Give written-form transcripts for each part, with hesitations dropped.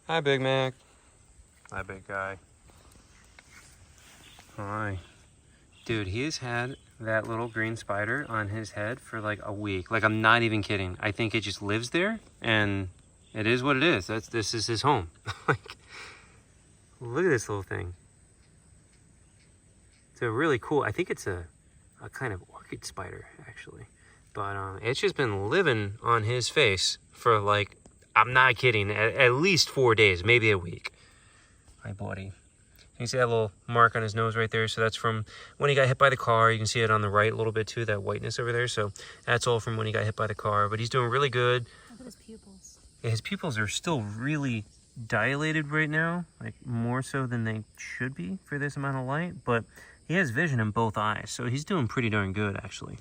Hi, Big Mac. Hi, big guy. Hi. Dude, he has had that little green spider on his head for like a week. Like, I'm not even kidding. I think it just lives there, and it is what it is. This is his home. Like, look at this little thing. It's a really cool, I think it's a kind of orchid spider, actually. But it's just been living on his face for like, I'm not kidding, at least 4 days, maybe a week. Hi, buddy. You can see that little mark on his nose right there. So that's from when he got hit by the car. You can see it on the right a little bit too, that whiteness over there. So that's all from when he got hit by the car. But he's doing really good. Look at his pupils. Yeah, his pupils are still really dilated right now, like more so than they should be for this amount of light. But he has vision in both eyes, so he's doing pretty darn good, actually.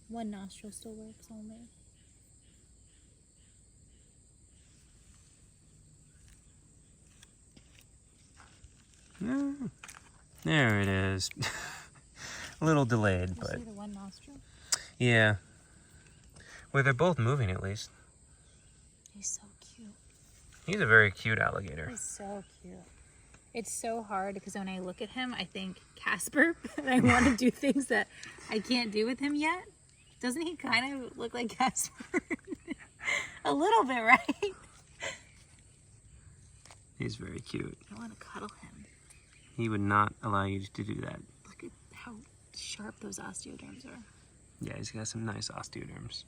One nostril still works only. There it is. A little delayed, You but see the one nostril? yeah. Well, they're both moving at least. He's so cute. He's a very cute alligator. He's so cute. It's so hard because when I look at him, I think Casper, but I want to do things that I can't do with him yet. Doesn't he kind of look like Casper? A little bit, right? He's very cute. I want to cuddle him. He would not allow you to do that. Look at how sharp those osteoderms are. Yeah, he's got some nice osteoderms.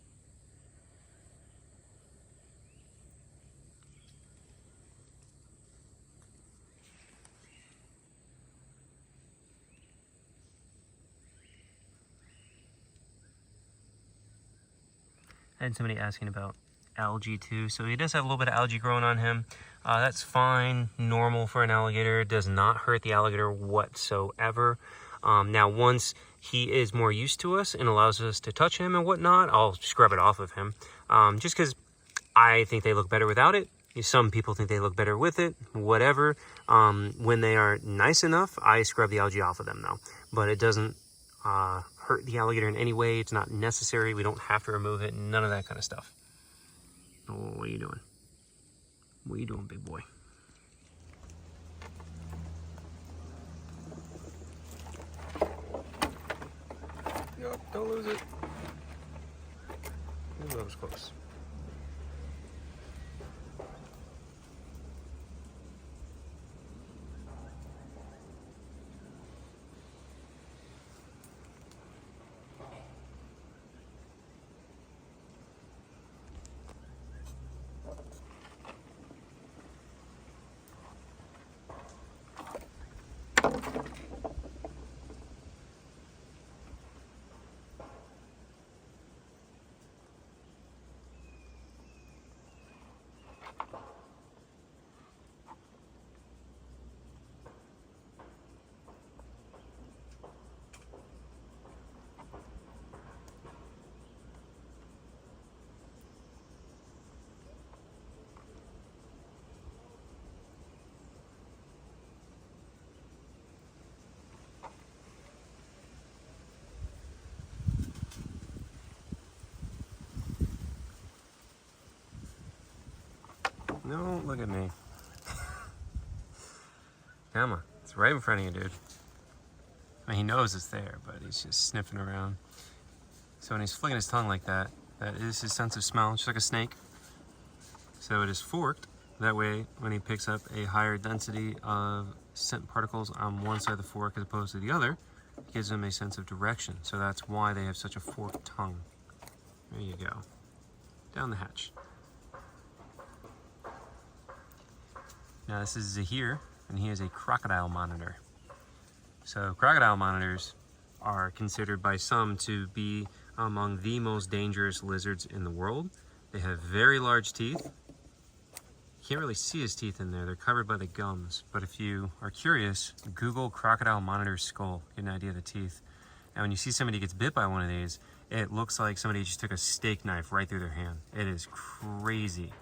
I had somebody asking about algae too. So he does have a little bit of algae growing on him. That's fine, normal for an alligator. It does not hurt the alligator whatsoever. Now, once he is more used to us and allows us to touch him and whatnot, I'll scrub it off of him. Just because I think they look better without it. Some people think they look better with it, whatever. When they are nice enough, I scrub the algae off of them though. But it doesn't hurt the alligator in any way. It's not necessary. We don't have to remove it. None of that kind of stuff. Oh, what are you doing? What are you doing, big boy? Yep, don't lose it. Ooh, that was close. No, look at me. Come on, it's right in front of you, dude. I mean, he knows it's there, but he's just sniffing around. So when he's flicking his tongue like that, that is his sense of smell, just like a snake. So it is forked. That way, when he picks up a higher density of scent particles on one side of the fork as opposed to the other, it gives him a sense of direction. So that's why they have such a forked tongue. There you go. Down the hatch. Now this is Zahir, and he is a crocodile monitor. So crocodile monitors are considered by some to be among the most dangerous lizards in the world. They have very large teeth. You can't really see his teeth in there. They're covered by the gums. But if you are curious, Google crocodile monitor skull, get an idea of the teeth. And when you see somebody gets bit by one of these, it looks like somebody just took a steak knife right through their hand. It is crazy.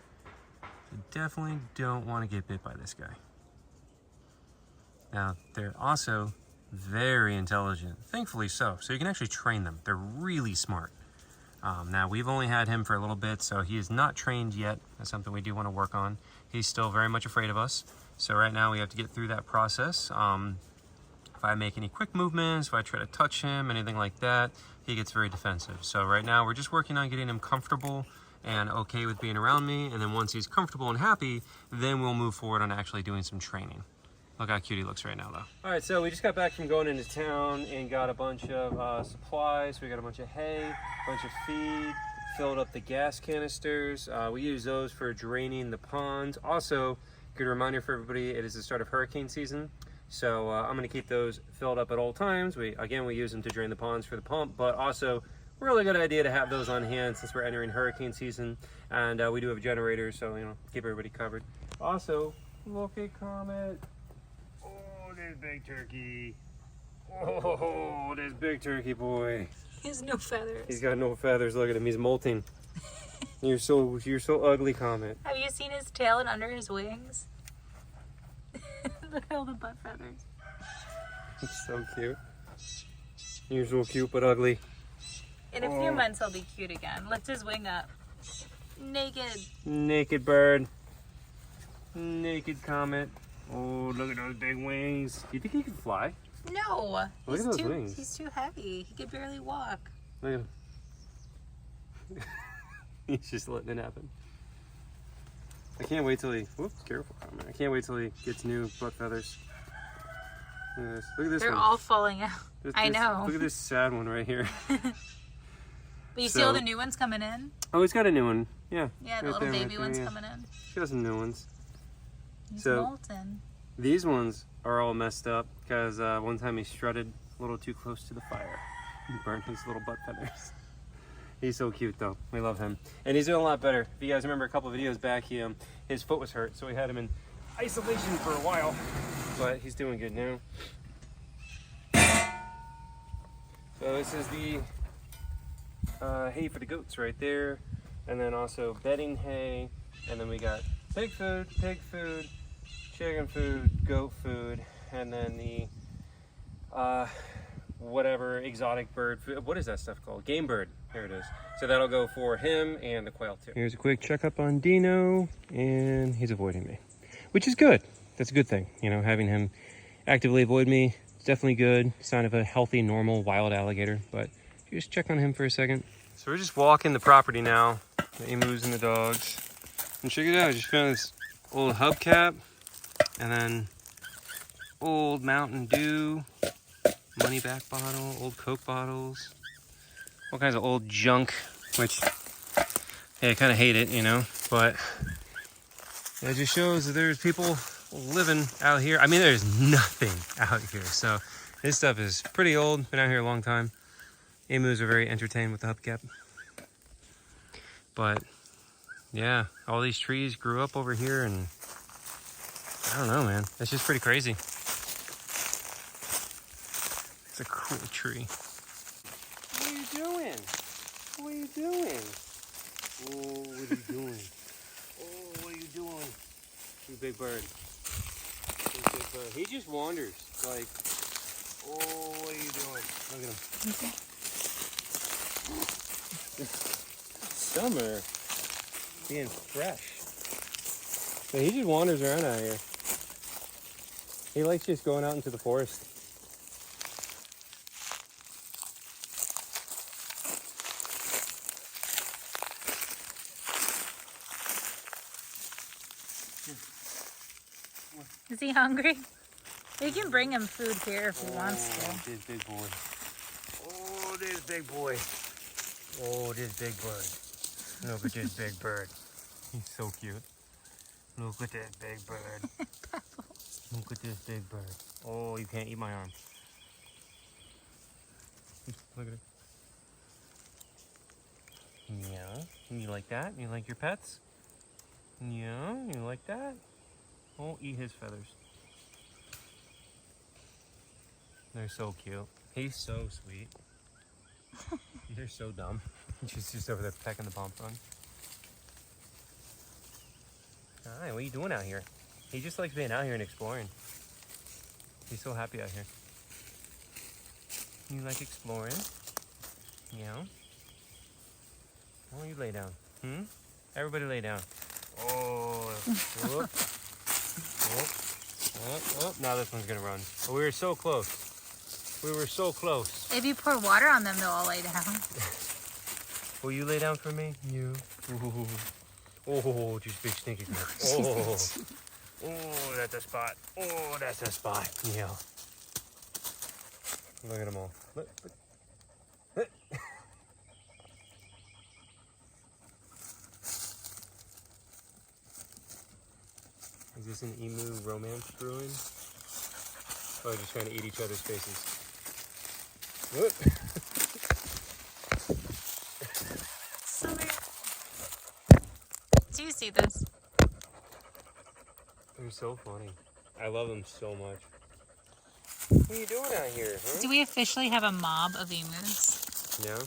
So definitely don't want to get bit by this guy. Now, they're also very intelligent, thankfully so. So you can actually train them. They're really smart. Now, we've only had him for a little bit, so he is not trained yet. That's something we do want to work on. He's still very much afraid of us. So right now we have to get through that process. If I make any quick movements, if I try to touch him, anything like that, he gets very defensive. So right now we're just working on getting him comfortable and okay with being around me. And then once he's comfortable and happy, then we'll move forward on actually doing some training. Look how cute he looks right now, though. All right, so we just got back from going into town and got a bunch of supplies. We got a bunch of hay, a bunch of feed, filled up the gas canisters. We use those for draining the ponds. Also, good reminder for everybody, it is the start of hurricane season. So I'm gonna keep those filled up at all times. We use them to drain the ponds for the pump, but also really good idea to have those on hand since we're entering hurricane season. And we do have generators, so keep everybody covered. Also, look at Comet. There's big turkey. Oh, there's big turkey boy. He has no feathers. He's got no feathers. Look at him. He's molting. You're so ugly, Comet. Have you seen his tail and under his wings? Look at all the butt feathers. He's so cute. You're so cute but ugly. In a few months he'll be cute again. Lifts his wing up. Naked. Naked bird. Naked Comet. Oh, look at those big wings. Do you think he can fly? No. Look at those wings. He's too heavy. He could barely walk. Look at him. He's just letting it happen. I can't wait till he... Whoops, careful. I can't wait till he gets new butt feathers. Look at this. Look at this They're one. all falling out. I know. Look at this sad one right here. But you see all the new ones coming in? Oh, he's got a new one. Yeah. Yeah, the little baby ones coming in. He got some new ones. He's So, molten. These ones are all messed up because one time he strutted a little too close to the fire and burnt his little butt feathers. He's so cute though. We love him. And he's doing a lot better. If you guys remember a couple of videos back, his foot was hurt, so we had him in isolation for a while. But he's doing good now. So this is the hay for the goats right there. And then also bedding hay. And then we got pig food, chicken food, goat food, and then the whatever exotic bird food. What is that stuff called? Game bird. There it is. So that'll go for him and the quail too. Here's a quick checkup on Dino, and he's avoiding me, which is good. That's a good thing. Having him actively avoid me is definitely good. Sign of a healthy, normal, wild alligator. But just check on him for a second. So we're just walking the property now. The emus and the dogs. And check it out. I just found this old hubcap. And then old Mountain Dew, money back bottle, old Coke bottles, all kinds of old junk, which, hey, I kind of hate it, but it just shows that there's people living out here. I mean, there's nothing out here. So this stuff is pretty old, been out here a long time. Emus are very entertained with the hubcap. But yeah, all these trees grew up over here, and I don't know, man. It's just pretty crazy. It's a cool tree. What are you doing? What are you doing? Oh, what are you doing? Oh, what are you doing? You big bird. You big bird. He just wanders. Like, oh, what are you doing? Look at him. Okay. Summer. Being fresh. So he just wanders around out here. He likes just going out into the forest. Is he hungry? We can bring him food here if he wants to. This big boy. Oh, this big boy. Oh, this big bird. Look at this big bird. He's so cute. Look at that big bird. Look at this big bird. Oh, you can't eat my arm. Look at it. Yeah. You like that? You like your pets? Yeah. You like that? Oh, eat his feathers. They're so cute. He's so sweet. They're so dumb. She's just over there pecking the bump run. Hi, what are you doing out here? He just likes being out here and exploring. He's so happy out here. You like exploring? Yeah. Why don't you lay down? Everybody lay down. Oh, whoop. Whoop. Now this one's gonna run. Oh, we were so close. We were so close. If you pour water on them, they'll all lay down. Will you lay down for me? You. Ooh. Oh, just big stinky crap. Oh, that's a spot. Oh, that's a spot. Yeah. Look at them all. Look. Is this an emu romance brewing? Oh, just trying to eat each other's faces. Whoop. So weird. Do you see this? They're so funny. I love them so much. What are you doing out here, huh? Do we officially have a mob of emus? Yeah.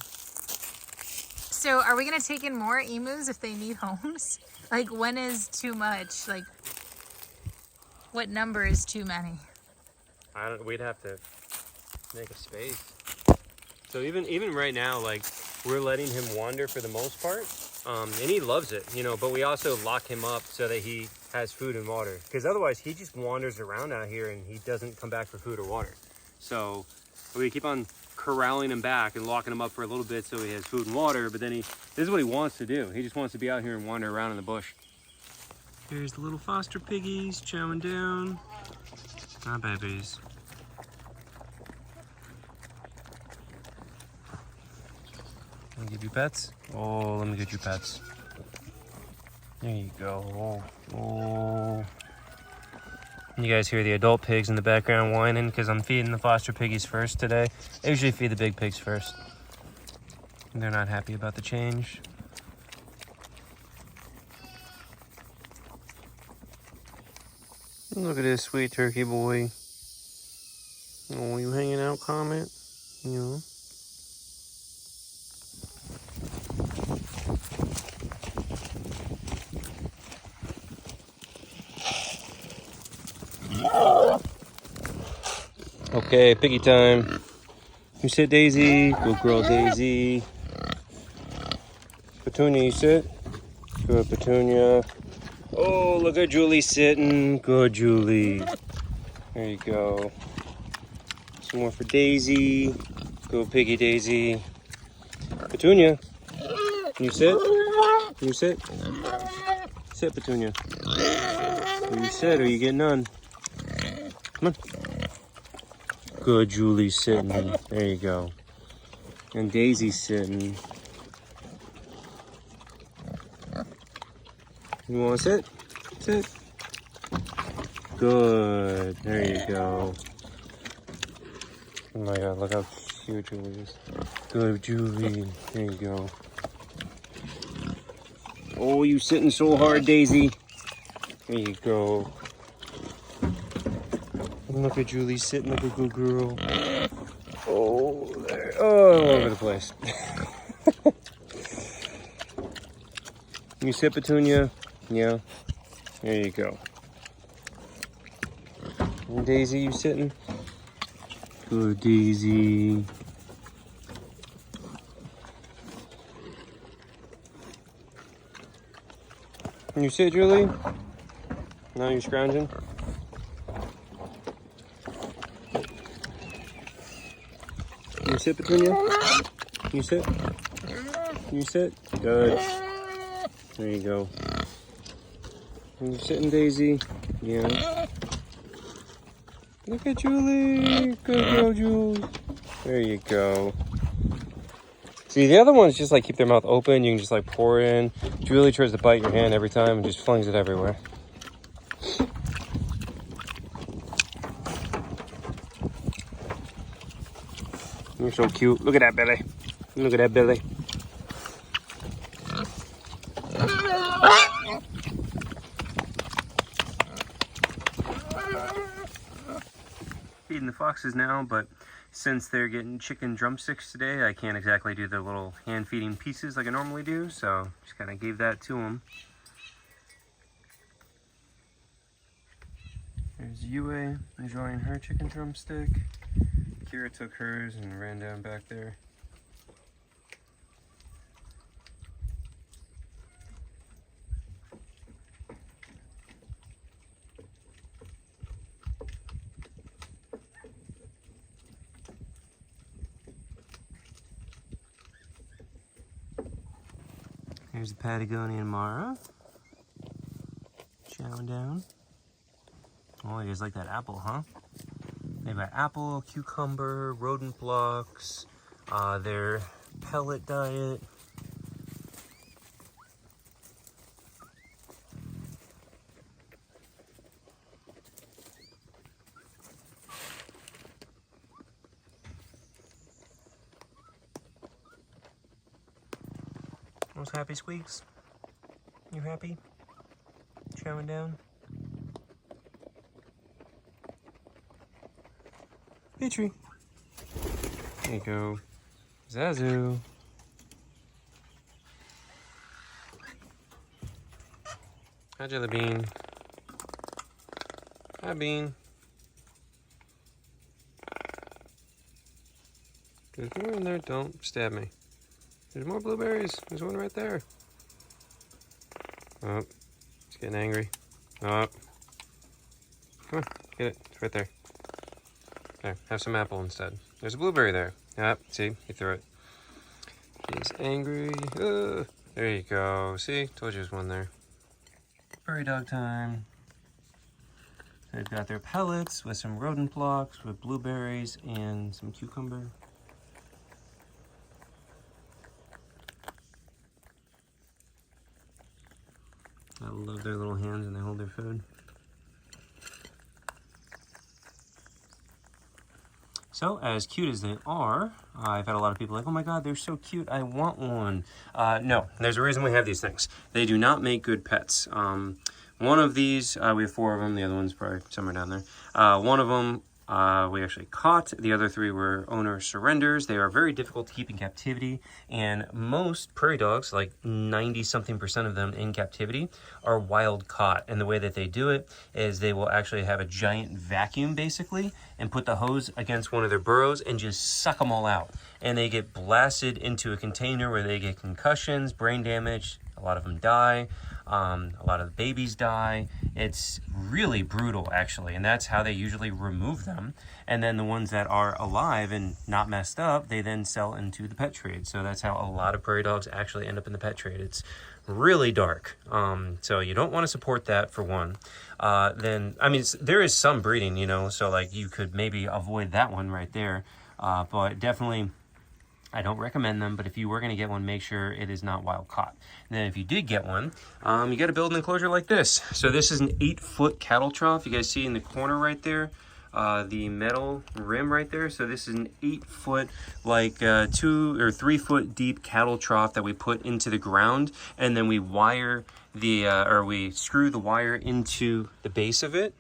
So are we going to take in more emus if they need homes? Like, when is too much? Like, what number is too many? We'd have to make a space. So even right now, like, we're letting him wander for the most part. And he loves it, you know, but we also lock him up so that he has food and water. Because otherwise he just wanders around out here and he doesn't come back for food or water. So we keep on corralling him back and locking him up for a little bit so he has food and water, but then this is what he wants to do. He just wants to be out here and wander around in the bush. Here's the little foster piggies chowing down. My babies. Let me give you pets. Oh, let me get you pets. There you go. Oh. You guys hear the adult pigs in the background whining because I'm feeding the foster piggies first today. I usually feed the big pigs first. And they're not happy about the change. Look at this sweet turkey boy. Oh, you hanging out, Comet? You know. Okay, piggy time. You sit, Daisy. Good girl, Daisy. Petunia, you sit. Good, Petunia. Oh, look at Julie sitting. Good, Julie. There you go. Some more for Daisy. Go, piggy, Daisy. Petunia. Can you sit? Can you sit? Sit, Petunia. Can you sit or you get none? Come on. Good, Julie's sitting. There you go. And Daisy's sitting. You want to sit? Sit. Good. There you go. Oh my God, look how cute Julie is. Good, Julie. There you go. Oh, you sitting so hard, Daisy. There you go. Look at Julie sitting like a good girl. Oh, there. Oh, all over the place. You sit, Petunia? Yeah. There you go. And Daisy, you sitting? Good, Daisy. Can you sit, Julie? Now you're scrounging? Can you sit, Petunia? Can you sit? Can you sit? Good. There you go. Can you sit, Daisy? Yeah. Look at Julie. Good girl, Julie. There you go. See, the other ones just like keep their mouth open. You can just like pour it in. Julie tries to bite your hand every time and just flings it everywhere. You're so cute. Look at that belly. Look at that belly. Feeding the foxes now, but since they're getting chicken drumsticks today, I can't exactly do the little hand feeding pieces like I normally do, so just kind of gave that to them. There's Yue enjoying her chicken drumstick. Kira took hers and ran down back there. There's the Patagonian Mara. Chowing down. Oh, you guys like that apple, huh? They've got apple, cucumber, rodent blocks, their pellet diet. Those happy squeaks? You happy? Chowing down? Petrie. There you go. Zazu. Hi, Jelly Bean. Hi, Bean. There's more in there. Don't stab me. There's more blueberries. There's one right there. Oh, it's getting angry. Oh. Come on, get it. It's right there. There, have some apple instead. There's a blueberry there. Yep, see, he threw it. He's angry. Ugh. There you go. See, told you there's one there. Prairie dog time. They've got their pellets with some rodent blocks, with blueberries and some cucumber. I love their little hands when they hold their food. So, as cute as they are, I've had a lot of people like, oh my god, they're so cute, I want one. No, there's a reason we have these things. They do not make good pets. One of these, we have 4 of them, the other one's probably somewhere down there. One of them we actually caught. The other 3 were owner surrenders. They are very difficult to keep in captivity, and most prairie dogs, like 90-something% of them in captivity, are wild caught. And the way that they do it is they will actually have a giant vacuum, basically, and put the hose against one of their burrows and just suck them all out. And they get blasted into a container where they get concussions, brain damage. A lot of them die. A lot of the babies die. It's really brutal, actually, and that's how they usually remove them. And then the ones that are alive and not messed up, they then sell into the pet trade. So that's how a lot of prairie dogs actually end up in the pet trade. It's really dark. So you don't want to support that, for one. Then, I mean, there is some breeding, you know, so like you could maybe avoid that one right there. But definitely, I don't recommend them, but if you were going to get one, make sure it is not wild caught. And then if you did get one, you got to build an enclosure like this. So this is an 8-foot cattle trough. You guys see in the corner right there, the metal rim right there. So this is an 8-foot, like 2 or 3 foot deep cattle trough that we put into the ground, and then we wire the, or we screw the wire into the base of it.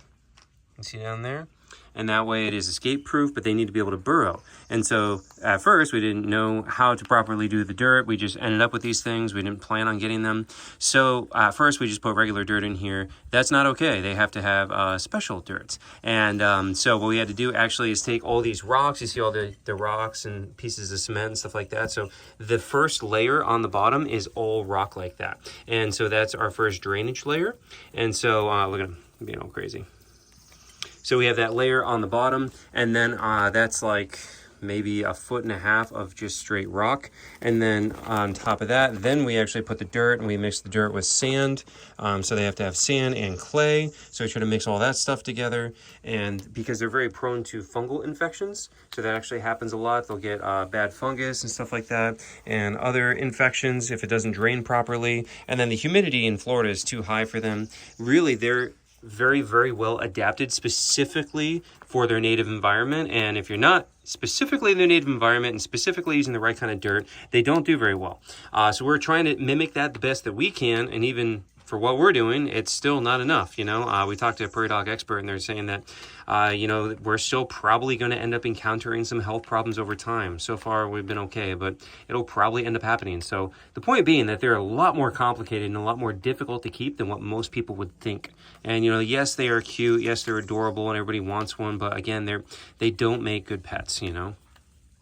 You can see down there. And that way it is escape proof, but they need to be able to burrow. And so at first we didn't know how to properly do the dirt. We just ended up with these things. We didn't plan on getting them. So at first we just put regular dirt in here. That's not okay. They have to have special dirt. And so what we had to do actually is take all these rocks. You see all the rocks and pieces of cement and stuff like that. So the first layer on the bottom is all rock like that. And so that's our first drainage layer. And so look at them being all crazy. So we have that layer on the bottom, and then that's like maybe 1.5 feet of just straight rock. And then on top of that, then we actually put the dirt, and we mix the dirt with sand. So they have to have sand and clay. So we try to mix all that stuff together. And because they're very prone to fungal infections, so that actually happens a lot. They'll get bad fungus and stuff like that, and other infections if it doesn't drain properly. And then the humidity in Florida is too high for them. Really, they're very, very well adapted specifically for their native environment. And if you're not specifically in their native environment and specifically using the right kind of dirt, they don't do very well. So we're trying to mimic that the best that we can, and even for what we're doing, it's still not enough, you know. We talked to a prairie dog expert, and they're saying that, you know, we're still probably going to end up encountering some health problems over time. So far, we've been okay, but it'll probably end up happening. So the point being that they're a lot more complicated and a lot more difficult to keep than what most people would think. And, you know, yes, they are cute. Yes, they're adorable, and everybody wants one. But again, they don't make good pets, you know.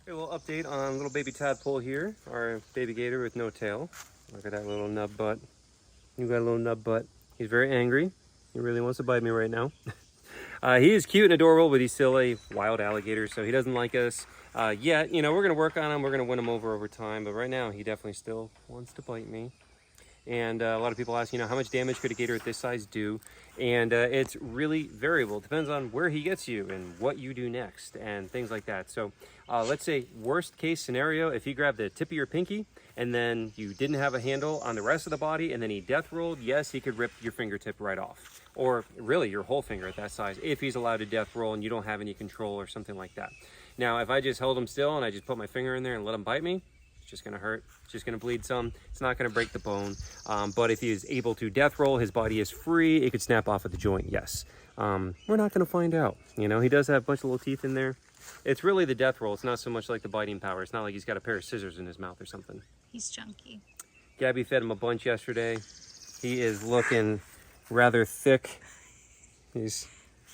A little update on little baby tadpole here, our baby gator with no tail. Look at that little nub butt. You got a little nub butt. He's very angry. He really wants to bite me right now. He is cute and adorable, but he's still a wild alligator, so he doesn't like us yet. You know, we're going to work on him. We're going to win him over time, but right now he definitely still wants to bite me. And a lot of people ask, how much damage could a gator at this size do? And it's really variable. It depends on where he gets you and what you do next and things like that. So let's say worst case scenario, if he grabbed the tip of your pinky and then you didn't have a handle on the rest of the body and then he death rolled, yes, he could rip your fingertip right off. Or really your whole finger at that size if he's allowed to death roll and you don't have any control or something like that. Now, if I just held him still and I just put my finger in there and let him bite me, it's just gonna hurt. It's just gonna bleed some. It's not gonna break the bone. But if he is able to death roll, his body is free, it could snap off at the joint, yes. We're not gonna find out. He does have a bunch of little teeth in there. It's really the death roll. It's not so much like the biting power. It's not like he's got a pair of scissors in his mouth or something. He's chunky. Gabby fed him a bunch yesterday. He is looking rather thick. He's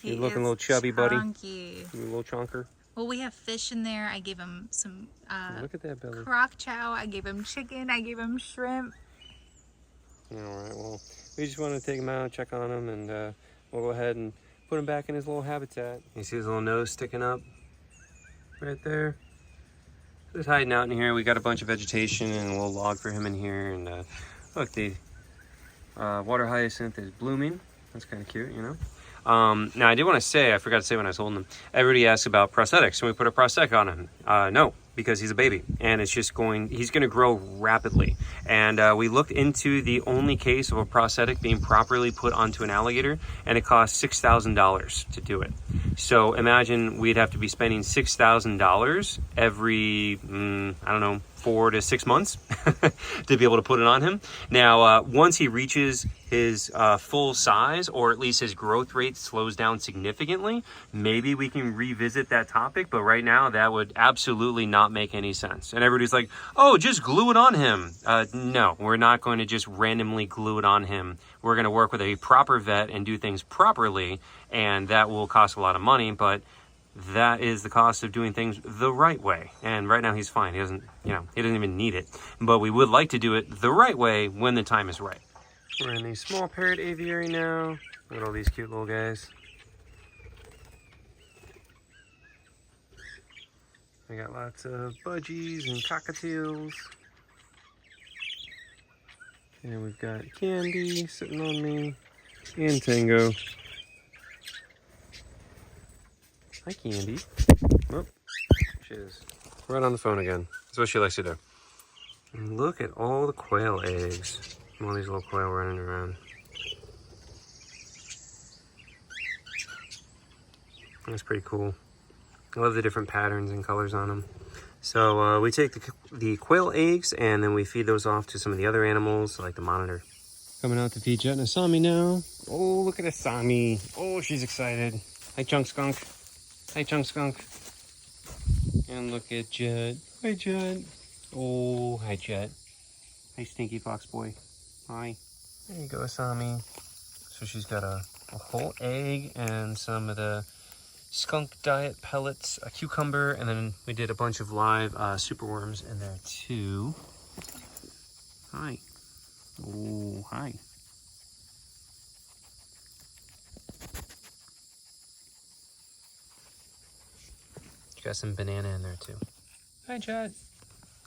looking a little chubby, buddy. A little chunker. Well, we have fish in there. I gave him some look at that belly. Croc chow. I gave him chicken. I gave him shrimp. All right, well, we just want to take him out, check on him, and we'll go ahead and put him back in his little habitat. You see his little nose sticking up right there? He's hiding out in here. We got a bunch of vegetation and a little log for him in here. And look, the water hyacinth is blooming. That's kind of cute, Now, I did want to say, I forgot to say when I was holding him, everybody asks about prosthetics. Can we put a prosthetic on him? No, because he's a baby and it's just he's going to grow rapidly. And we looked into the only case of a prosthetic being properly put onto an alligator, and it cost $6,000 to do it. So imagine we'd have to be spending $6,000 every, 4 to 6 months to be able to put it on him. Now, once he reaches his full size, or at least his growth rate slows down significantly, maybe we can revisit that topic, but right now that would absolutely not make any sense. And everybody's like, oh, just glue it on him. No, we're not going to just randomly glue it on him. We're going to work with a proper vet and do things properly, and that will cost a lot of money, but that is the cost of doing things the right way. And right now he's fine. He doesn't even need it. But we would like to do it the right way when the time is right. We're in the small parrot aviary now. Look at all these cute little guys. We got lots of budgies and cockatiels. And we've got Candy sitting on me, and Tango. Hi, Candy. Oh, she is right on the phone again. That's what she likes to do. And look at all the quail eggs. All these little quail running around. That's pretty cool. I love the different patterns and colors on them. So we take the quail eggs and then we feed those off to some of the other animals, like the monitor. Coming out to feed Jet and Asami now. Oh, look at Asami. Oh, she's excited. Hi, Chunk Skunk. Hi, Chunk Skunk. And look at Jet. Hi, Jet. Oh, hi, Jet. Hi, Stinky Fox Boy. Hi. There you go, Asami. So she's got a whole egg and some of the skunk diet pellets, a cucumber, and then we did a bunch of live superworms in there too. Hi. Oh, hi. Got some banana in there too. Hi, Chad.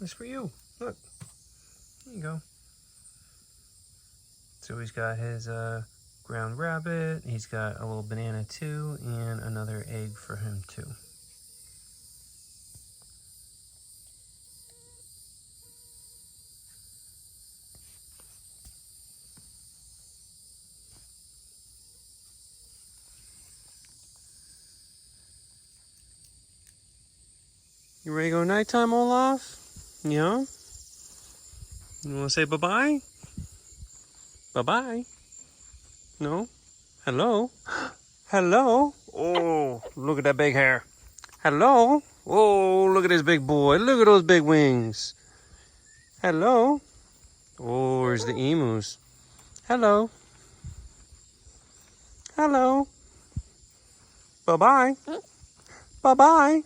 This for you. Look. There you go. So he's got his ground rabbit. He's got a little banana too, and another egg for him too. You ready to go nighttime, Olaf? Yeah? You want to say bye-bye? Bye-bye? No? Hello? Hello? Oh, look at that big hair. Hello? Oh, look at this big boy. Look at those big wings. Hello? Oh, there's the emus. Hello? Hello? Bye-bye? Bye-bye?